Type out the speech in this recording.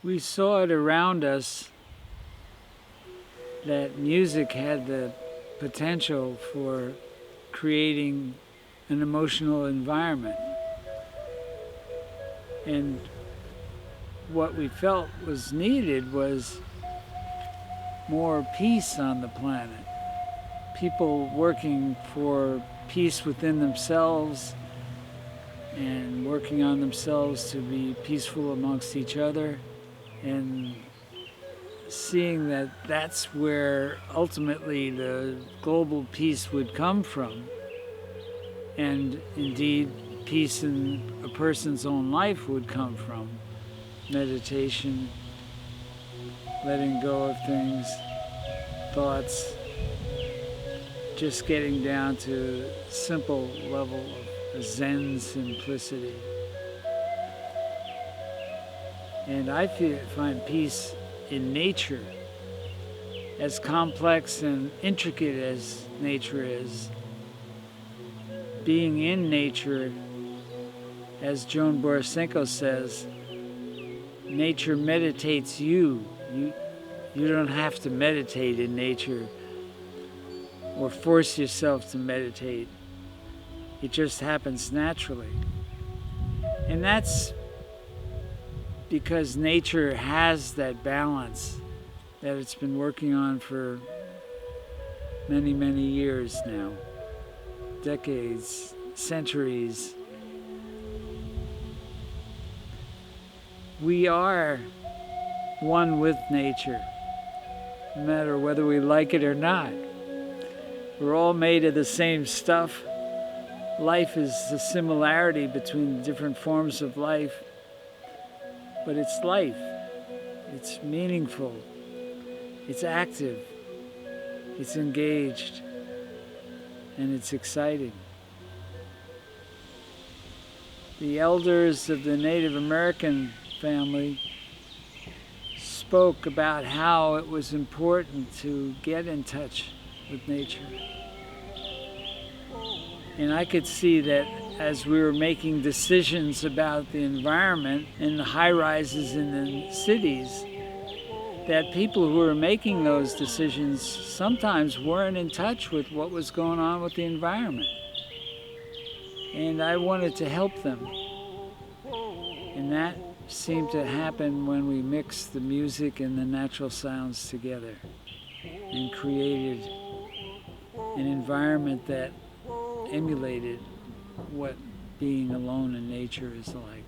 We saw it around us that music had the potential for creating an emotional environment. And what we felt was needed was more peace on the planet. People working for peace within themselves and working on themselves to be peaceful amongst each other, and seeing that that's where ultimately the global peace would come from, and indeed peace in a person's own life would come from meditation, letting go of things, thoughts, just getting down to a simple level of Zen simplicity. And I find peace in nature. As complex and intricate as nature is, being in nature, as Joan Borysenko says, nature meditates you. You don't have to meditate in nature or force yourself to meditate. It just happens naturally. And that's because nature has that balance that it's been working on for many, many years now, decades, centuries. We are one with nature, no matter whether we like it or not. We're all made of the same stuff. Life is the similarity between different forms of life, but it's life. It's meaningful. It's active. It's engaged. And it's exciting. The elders of the Native American family spoke about how it was important to get in touch with nature. And I could see that as we were making decisions about the environment and the high-rises in the cities, that people who were making those decisions sometimes weren't in touch with what was going on with the environment. And I wanted to help them. And that seemed to happen when we mixed the music and the natural sounds together and created an environment that emulated what being alone in nature is like.